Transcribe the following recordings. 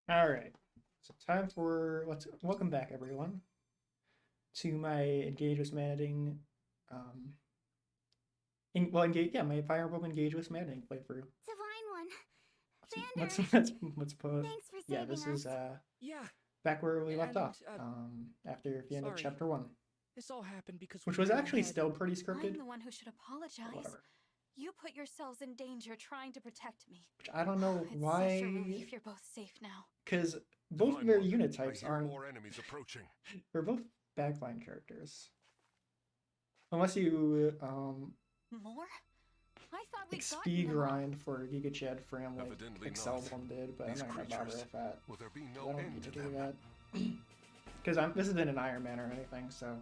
All right. So time for welcome back everyone to my Engage with Maddening my Fire Emblem Engage with Maddening playthrough. Divine One, Let's Xander, let's put thanks for yeah, saving this us. is Yeah, back where we left and off after the end of sorry. chapter 1, This all happened because which we was knew actually ahead. still pretty scripted. I'm the one who should But apologize. whatever. You put yourselves in danger trying to protect me. Which I don't know It's why, such a relief you're both safe now. because both of their unit types aren't. More enemies approaching. They're both backline characters, unless you More? I thought we'd XP gotten them all. grind for Giga Chad Fram like Evidently Excel not. one did, but These I'm not gonna bother creatures, with that. will there be I no don't end need to to do them? that. Because this isn't an Iron Man or anything, so.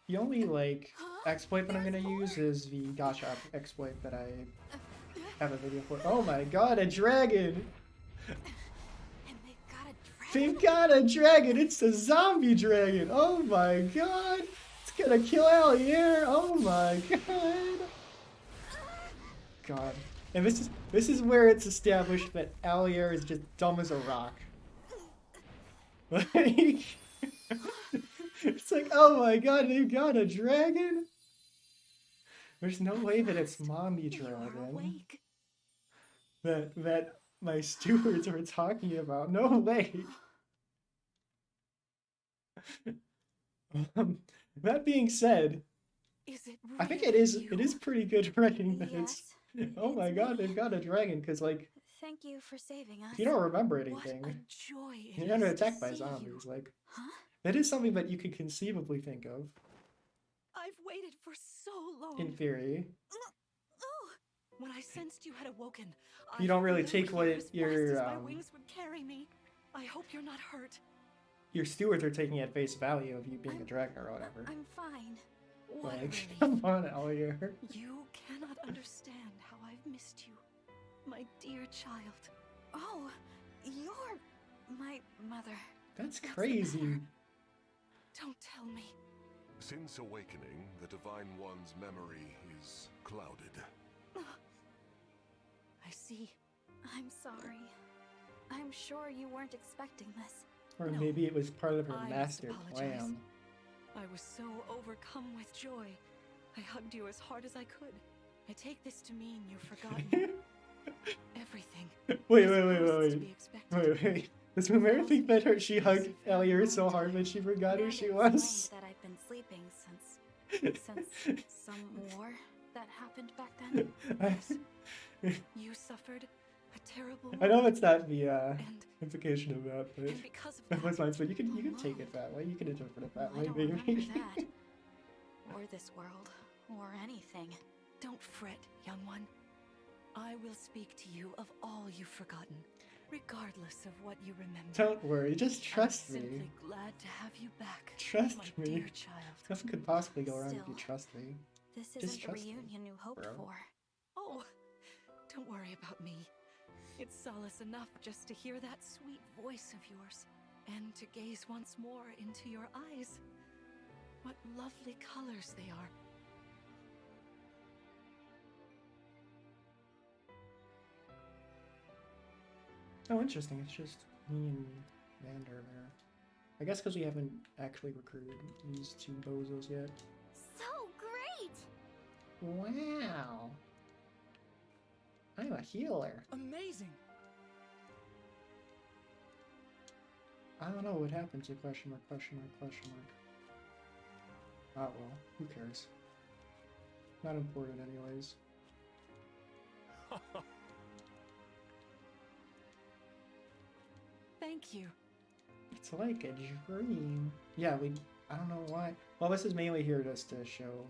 The only, like, exploit that I'm gonna use is the Gacha exploit that I have a video for. Oh my god, a dragon! And they've got a dragon. They've got a dragon! It's a zombie dragon! Oh my god! It's gonna kill Allier! Oh my god! God. And this is where it's established that Allier is just dumb as a rock. Like, it's like, oh my god, they got a dragon? There's no way that it's mommy You are dragon awake. that my stewards were talking about. No way. That being said, Is it I think really it is pretty good writing that Yes. it's oh my it's god, me. they've got a dragon, because like Thank you for saving us. if you don't remember What a anything, joy it you're under is to attack by see zombies. you. Like Huh? that is something that you could conceivably think of, I've waited for so long. in theory. When I sensed you had awoken, You don't really flew take here what as fast your, as my wings would carry me. I hope you're not hurt. Your stewards are taking at face value of you being a dragon or whatever. I'm fine. What a Like, relief. come on, Allier. You cannot understand how I've missed you, my dear child. Oh, you're my mother. That's What's the crazy. matter? Don't tell me. Since awakening, the Divine One's memory is clouded. I see. I'm sorry. I'm sure you weren't expecting this. Or No, maybe it was part of her I must master apologize. plan. I was so overcome with joy. I hugged you as hard as I could. I take this to mean you've forgotten everything. Wait, as wait, wait, opposed wait, to be wait. expected. Wait. Does Mumera think that she hugged Allier so hard that she forgot who That she explains was? that I've been sleeping since some war that happened back then. You suffered a terrible I know war, it's not the and, implication of that, but and because of that was that, nice. But you can take it that way. You can interpret it that I way, don't maybe. remember that. Or this world. Or anything. don't fret, young one. I will speak to you of all you've forgotten, regardless of what you remember. Don't worry, just trust I'm me. simply glad to have you back, Trust my me. dear child. Nothing could possibly go wrong if you Still. trust me. This Just isn't the trust me, reunion you hoped bro. for. Oh, don't worry about me. It's solace enough just to hear that sweet voice of yours, and to gaze once more into your eyes. What lovely colors they are. Oh, interesting. It's just me and Vander there. I guess because we haven't actually recruited these two bozos yet. So great! Wow. I'm a healer. Amazing. I don't know what happened to question mark, question mark, question mark. Oh well, who cares? Not important anyways. Thank you. It's like a dream. Yeah, I don't know why. Well, this is mainly here just to show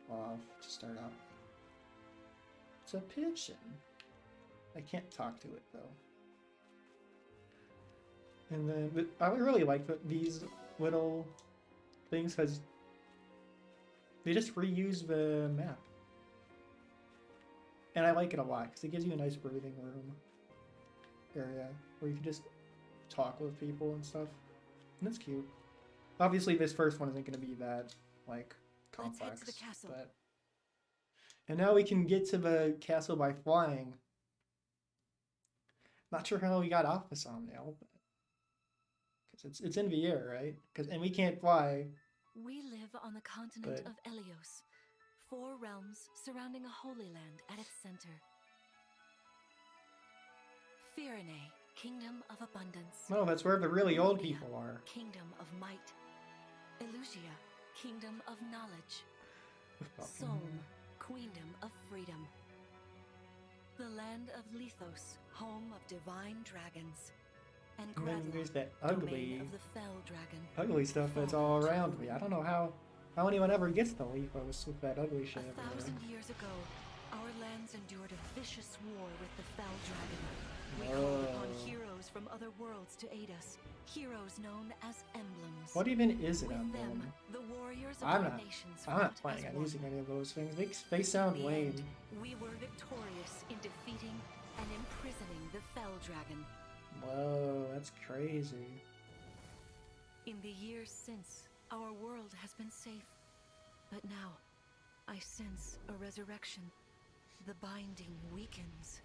off, to start out. It's a pigeon. I can't talk to it, though. And then, but I really like these little things, because they just reuse the map. And I like it a lot, because it gives you a nice breathing room area, where you can just talk with people and stuff. And that's cute. Obviously, this first one isn't going to be that, like, Let's head complex. to the castle. But... And now we can get to the castle by flying. Not sure how we got off the thumbnail, but because it's in the air, right? And we can't fly. We live on the continent But- of Elios, 4 realms surrounding a holy land at its center. Firene, kingdom of abundance. No, that's where the really old Rulia, people are. Kingdom of might. Elusia, kingdom of knowledge. Solm, queendom of freedom. The land of Lethos, home of divine dragons. And And then Gradla, there's that domain ugly, of the fell dragon. ugly stuff that's all around me. I don't know how anyone ever gets to Lethos with that ugly shit A everywhere. 1,000 years ago, our lands endured a vicious war with the fell dragon. We Whoa. called upon heroes from other worlds to aid us. Heroes known as emblems. What even is an With emblem? them, the warriors of I'm our not- nations I'm not fought planning as on one. using any of those things. They sound In the lame. end, we were victorious in defeating and imprisoning the fell dragon. Whoa, that's crazy. In the years since, our world has been safe. But now, I sense a resurrection. The binding weakens.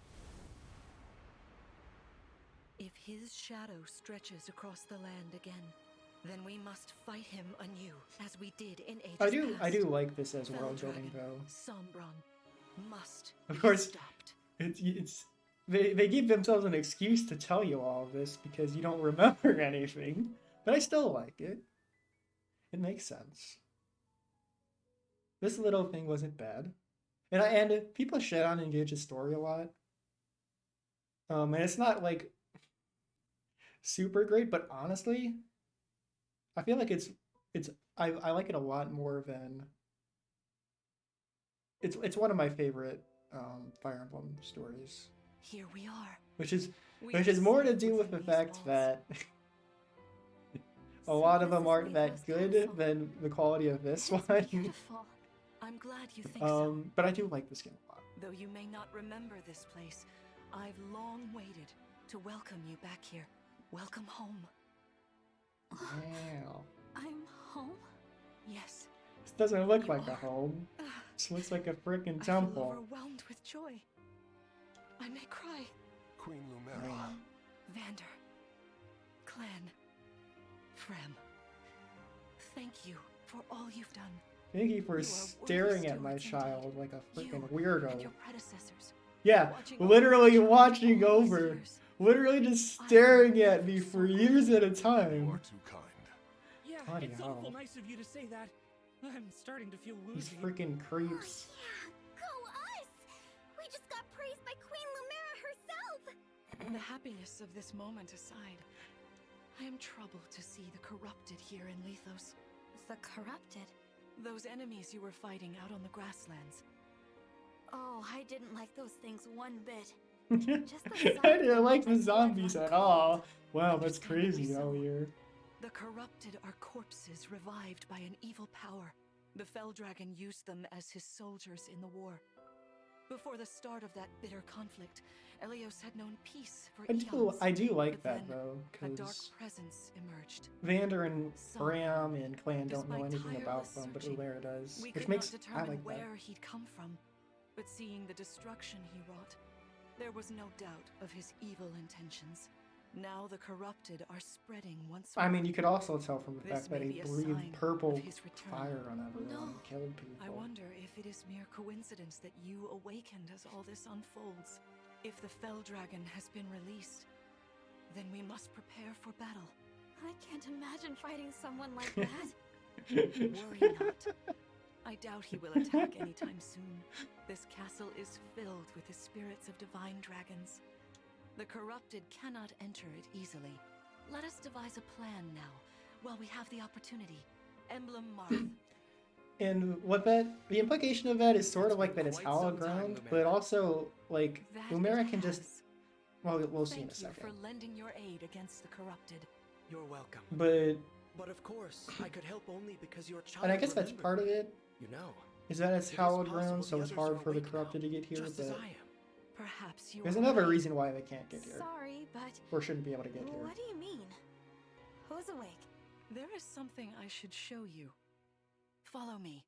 If his shadow stretches across the land again, then we must fight him anew, as we did in ages I do past. like this as Fell world building dragon, though. Sombron, must Of be course. stopped. They give themselves an excuse to tell you all of this because you don't remember anything. But I still like it. It makes sense. This little thing wasn't bad. And people shit on Engage's story a lot. And it's not like super great, but honestly, I feel like I like it a lot more than it's one of my favorite Fire Emblem stories. Here we are. Which is We which are is more to safe do with within the these fact walls. that a So lot of this them is aren't that Lethos good Castle. than the quality of this It's one. beautiful. I'm glad you think so. But I do like this game a lot. Though you may not remember this place, I've long waited to welcome you back here. Welcome home. Wow. I'm home? Yes. This doesn't look You like a are. home. Ugh, This looks like a freaking I feel temple. overwhelmed with joy. I may cry. Queen Lumera. Vander, Clan, Frem, thank you for all you've done. Thank you for You are staring worthy at my stewards child indeed. like a You freaking and weirdo. your predecessors. Yeah, Watching over literally my child watching all these over. years. Literally just I am staring at me so for years at a You time. are too kind. Yeah, Bloody it's hell. awful nice of you to say that. I'm starting to feel These woozy. freaking creeps. Yeah, go us! We just got praised by Queen Lumera herself! The happiness of this moment aside, I am troubled to see the corrupted here in Lethos. The corrupted? Those enemies you were fighting out on the grasslands. Oh, I didn't like those things one bit. Just the I sound didn't of like my the blood zombies run at cold. all. Wow, that's Understandably crazy so. out here. The corrupted are corpses revived by an evil power. The Fell Dragon used them as his soldiers in the war. Before the start of that bitter conflict, Elios had known peace for eons. I do like But that then, though, A dark because presence emerged. Vander and Some, Bram and Clan don't know despite anything about tireless them, but searching, Ulera does. We Which could makes not I determine like that. where he'd come from, but seeing the destruction he wrought, there was no doubt of his evil intentions. Now the corrupted are spreading once more. I mean, you could also tell from the This fact that may he be a breathed sign purple of his return. fire on everyone No. and killed people. I wonder if it is mere coincidence that you awakened as all this unfolds. If the Fell Dragon has been released, then we must prepare for battle. I can't imagine fighting someone like that. Worry not. I doubt he will attack anytime soon. This castle is filled with the spirits of divine dragons. The corrupted cannot enter it easily. Let us devise a plan now, while we have the opportunity. Emblem Marth. And the implication of that is sort of like that it's Quite some hallowed time, ground, Lumera. but also like That Lumera it can just. has. Well, we'll see in a Thank you second. for lending your aid against the corrupted. You're welcome. But But of course, I could help only because your child. and I guess that's remembered part of me. it. You know, Is that it's It is hallowed possible ground, the so it's others hard are for the awake corrupted now, to get here. just as But I am. Perhaps you there's are another right. reason why they can't get here, Sorry, but or shouldn't be able to get here. what do you mean? Who's awake? There is something I should show you. Follow me.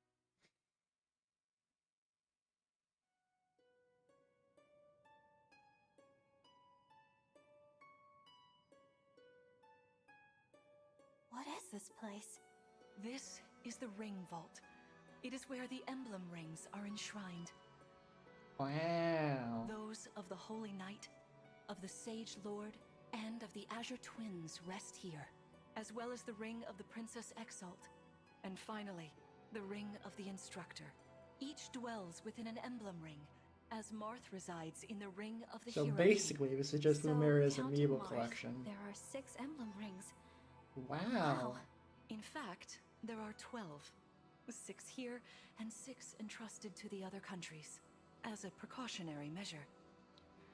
this place? This is the Ring Vault. It is where the emblem rings are enshrined. Wow. Those of the Holy Knight, of the Sage Lord, and of the Azure Twins rest here, as well as the ring of the Princess Exalt, and finally, the ring of the Instructor. Each dwells within an emblem ring, as Marth resides in the ring of the So Hero basically, this is just So, Lumeria's counting amiibo Marth, collection. There are 6 emblem rings. Wow. In fact, there are 12. 6 here, and 6 entrusted to the other countries, as a precautionary measure.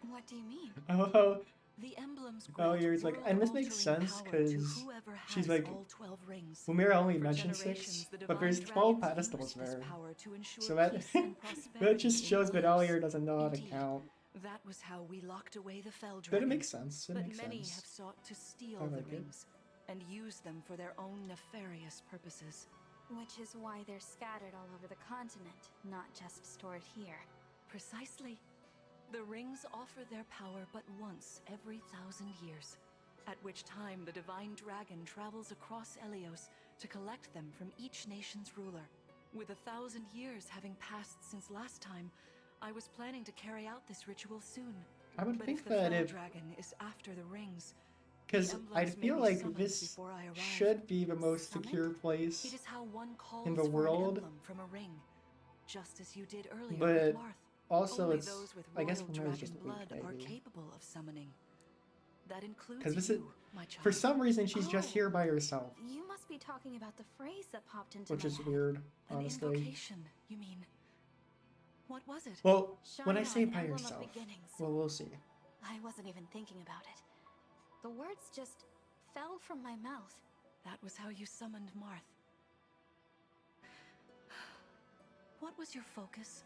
What do you mean? Oh, The emblems oh, grant you're like, and this makes world-altering sense power to because whoever she's has like, all 12 rings. Lumira only For mentioned generations, 6, the but there's divine 12 dragons pedestals used this there. power to ensure So that peace and prosperity that just in shows their that lives. Olier doesn't know how to Indeed, count. That was how we locked away the Fell But Dragon. it makes sense. It But makes many sense. have sought to steal I the like it. rings and use them for their own nefarious purposes. Which is why they're scattered all over the continent, not just stored here. Precisely. The rings offer their power but once every 1,000 years, at which time the divine dragon travels across Elios to collect them from each nation's ruler. With 1,000 years having passed since last time, I was planning to carry out this ritual soon. I would But think if the that Fell if, Dragon is after the rings, because the I emblems may feel be like summoned this before I arrive. should be the most Summoned? secure It place is how one calls in the for an world, emblem from a ring, just as you did earlier but with Marth. also Only it's, those with I guess royal Lumira's dragon just weak, blood are maybe. capable of summoning. That includes Because this you, is, my child. for some reason, she's just Oh. here by herself, You must be talking about the phrase that popped into which my is head. weird, An honestly. invocation, you mean? What was it? Well, when I Shine say on, by emblem of herself, beginnings. well, we'll see. I wasn't even thinking about it. The words just fell from my mouth. That was how you summoned Marth. What was your focus?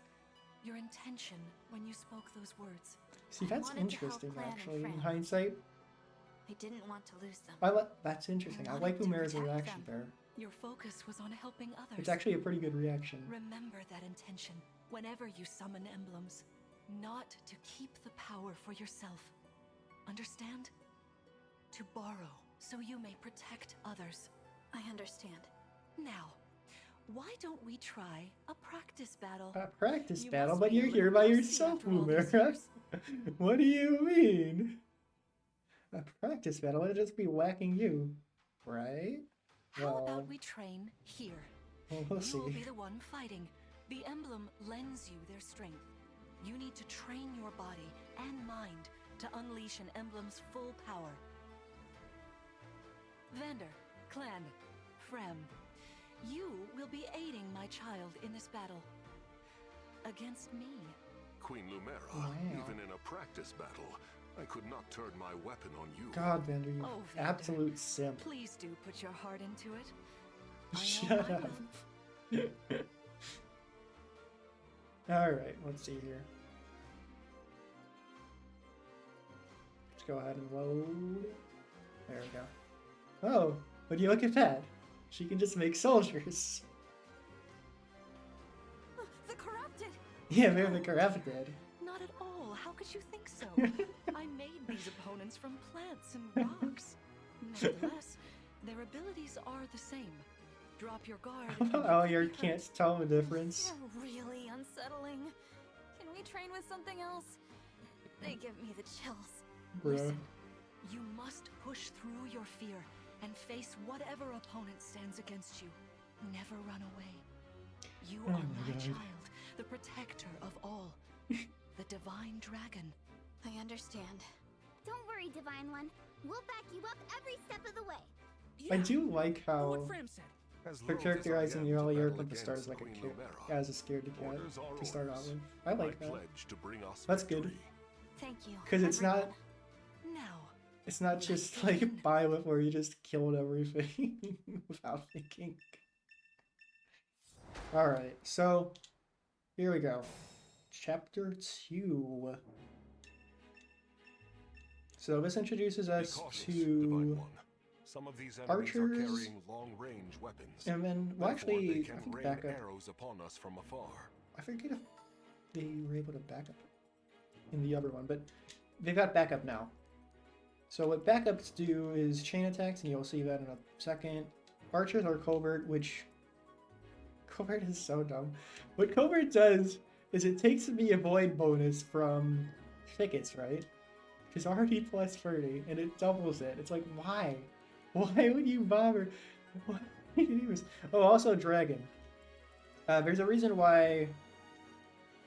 Your intention when you spoke those words? See, I that's wanted to help interesting, Clan and actually, in friends. hindsight. I didn't want to lose them. That's interesting. I wanted like to Lumira's protect reaction them. there. Your focus was on helping others. It's actually a pretty good reaction. Remember that intention whenever you summon emblems. Not to keep the power for yourself. Understand? To borrow so you may protect others. I understand. Now, why don't we try a practice battle? A practice You battle, must but be a you're little here by rusty yourself, after all these Lumira. years. What do you mean? A practice battle would just be whacking you, right? How Well, about we train here? well, we'll You will see. be the one fighting. The emblem lends you their strength. You need to train your body and mind to unleash an emblem's full power. Vander, Clan, Frem, you will be aiding my child in this battle. Against me. Queen Lumera, Wow. even in a practice battle, I could not turn my weapon on you. God, Vander, you Oh, Vander. absolute simp. Please do put your heart into it. I know Shut I up. will. Alright, let's see here. Let's go ahead and load. There we go. Oh, would you look at that? She can just make soldiers. The corrupted! Yeah, they're the corrupted. Not at all. How could you think so? I made these opponents from plants and rocks. Nevertheless, their abilities are the same. Drop your guard. and you Oh, could you be can't hurt. tell the difference. You're really unsettling. Can we train with something else? They give me the chills. Bro. Listen, you must push through your fear and face whatever opponent stands against you. Never run away. You Oh are my my God. child, the protector of all. The divine dragon. I understand. Don't worry, Divine One. We'll back you up every step of the way. I Yeah, do like what how Fram said. As they're loath as I characterizing am the to early battle Europe to start as against like a Queen kid, Lumera, as a scaredy cat orders are to start out orders. with. I like I that. pledge to bring us That's good. victory. Thank you. 'Cause it's not- everyone. Now, It's not just like Byleth where you just killed everything without thinking. Alright, so here we go. Chapter 2. So this introduces Be us cautious, Divine to... One. Some of these enemies are archers, carrying long-range weapons. And then, well Therefore, they actually, I can think rain back up. arrows upon us from afar. I forget if they were able to back up in the other one, but they've got backup now. So what backups do is chain attacks, and you'll see that in a second. archers are covert, which covert is so dumb. What covert does is it takes the avoid bonus from thickets, right? Which is already plus 30, and it doubles it. It's like, why? Why would you bother? Why would you do this? Oh, also dragon. There's a reason why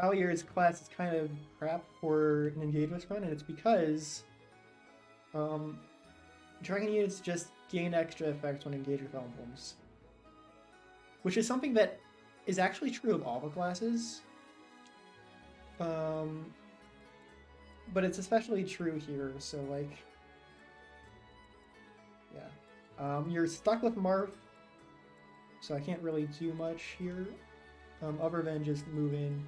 Alier's class is kind of crap for an Engageless run, and it's because dragon units just gain extra effects when engaged with emblems. Which is something that is actually true of all the classes. But it's especially true here, so like... Yeah. You're stuck with Marth, so I can't really do much here. Other than just move in.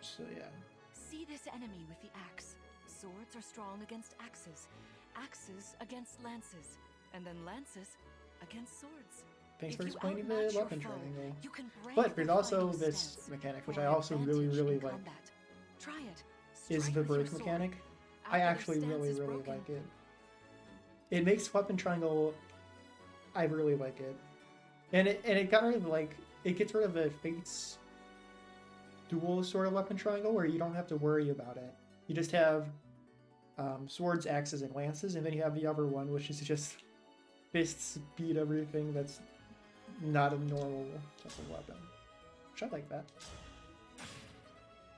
So yeah. See this enemy with the axe. Swords are strong against axes, axes against lances, and then lances against swords. Thanks If for you explaining the outmatch your weapon foe, triangle. you can break But there's their also fighting this stance mechanic, which for I an also really, advantage really in like. combat. Try it. Is Strike the with your break sword. mechanic. I After actually their really, stance is really broken, like it. It makes weapon triangle. I really like it, and it got rid of like it gets rid of the fates dual sort of weapon triangle where you don't have to worry about it. You just have swords, axes, and lances, and then you have the other one, which is just fists beat everything that's not a normal type of weapon. Which I like that.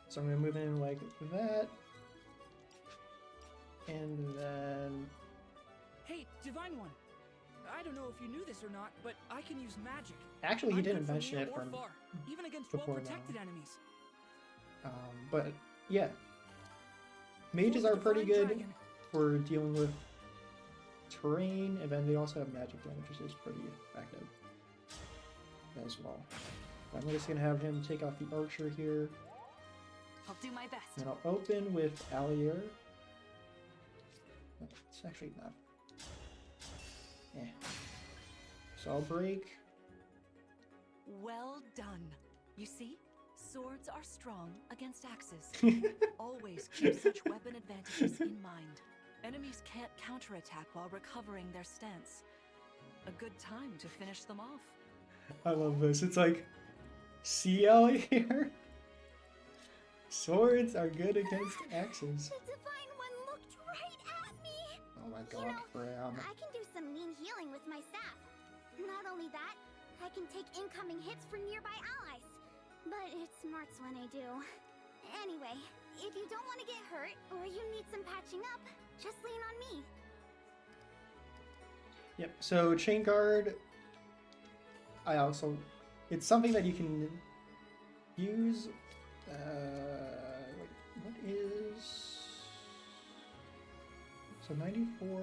So I'm gonna move in like that. And then... Hey, Divine One. I don't know if you knew this or not, but I can use magic. Actually, he I'm didn't good from mention near it or from far, even against before well-protected now. enemies. But yeah, mages For are the pretty Divine good Dragon. for dealing with terrain, and then they also have magic damage, which is pretty effective as well. I'm just gonna have him take off the archer here, I'll do my best. and I'll open with Allier. It's actually not. So I'll break. Well done. You see, swords are strong against axes. Always keep such weapon advantages in mind. Enemies can't counterattack while recovering their stance. A good time to finish them off. I love this. It's like, see Allier? Swords are good against axes. The Divine One looked right at me! Oh my You god, know, Bram. I can do some mean healing with my staff. Not only that, I can take incoming hits for nearby allies. But it smarts when I do. Anyway, if you don't want to get hurt, or you need some patching up, just lean on me. Yep, so Chain Guard, I also, it's something that you can use, wait, what is, so 94,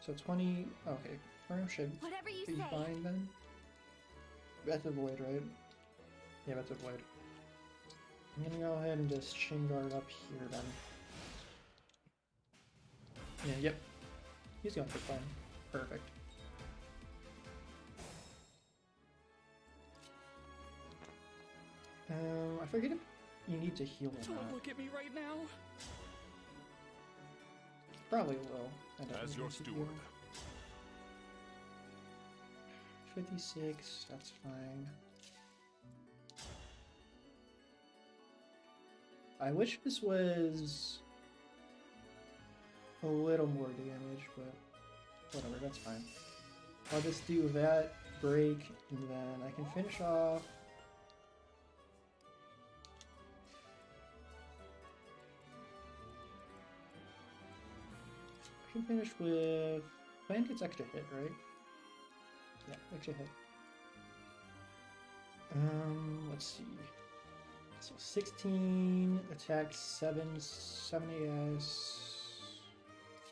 so 20, okay, Firm should Whatever you be say. fine then. That's a void, right? Yeah, that's a void. I'm gonna go ahead and just Chain Guard up here then. Yeah, yep. He's going for fun. Perfect. I forget if you need to heal or Don't not. look at me right now. Probably will. I don't As need your to steward. heal. 56, that's fine. I wish this was a little more damage, but whatever, that's fine. I'll just do that, break, and then I can finish off. I can finish with... Plan gets extra hit, right? Yeah, extra hit. Let's see. So 16, attack 7, 7 AS.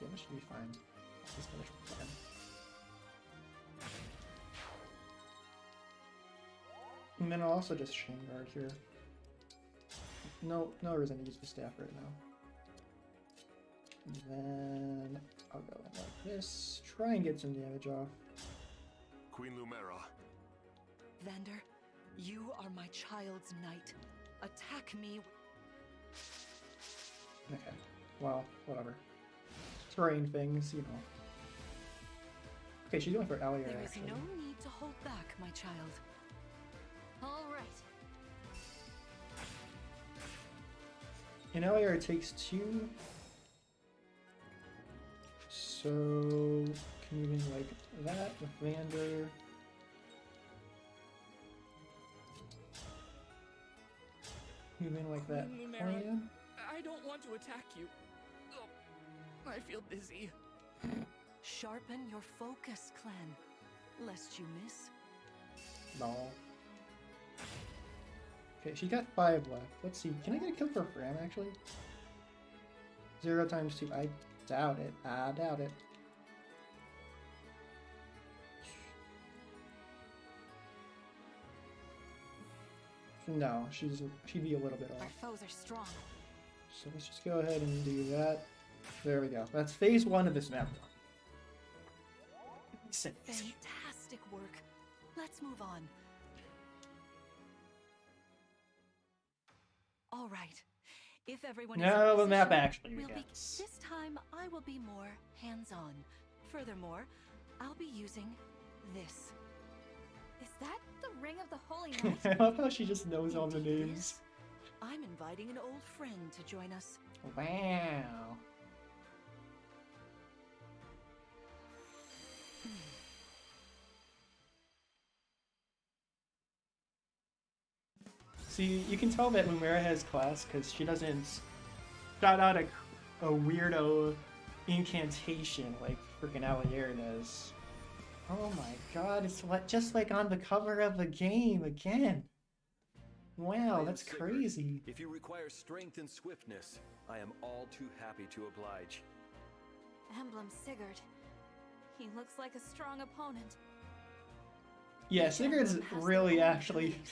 Yeah, that should be fine. I'll just finish with 10. And then I'll also just Chain Guard here. No reason to use the staff right now. And then I'll go in like this. Try and get some damage off. Queen Lumera, Vander, you are my child's knight. Attack me. Okay. well, whatever. Terrain things, you know. Okay, she's going for Allier, There is actually. no need to hold back, my child. All right. And Allier takes 2. So, moving like that with Vander. Moving like that Queen Lumera, plan. I don't want to attack you. Oh, I feel dizzy. Sharpen your focus, clan, lest you miss. No. Okay, she got 5 left. Let's see. Can I get a kill for Fram, actually? 0 times 2. I doubt it. I doubt it. No, she'd be a little bit Our off. foes are strong. So let's just go ahead and do that. There we go. That's phase 1 of this map. Fantastic work. Let's move on. All right. If everyone is No, in the map position, actually we'll begins. this time I will be more hands-on. Furthermore, I'll be using this. Is that the ring of the Holy Knight? I love how she just knows all the Indeed it names. is. I'm inviting an old friend to join us. Wow. See, you can tell that Lumera has class because she doesn't shout out a weirdo incantation like freaking Allier does. Oh my god, it's just like on the cover of the game again. Wow, that's crazy. If you require strength and swiftness, I am all too happy to oblige. Emblem Sigurd. He looks like a strong opponent. Yeah, Sigurd's Emblem has really their own actually enemies.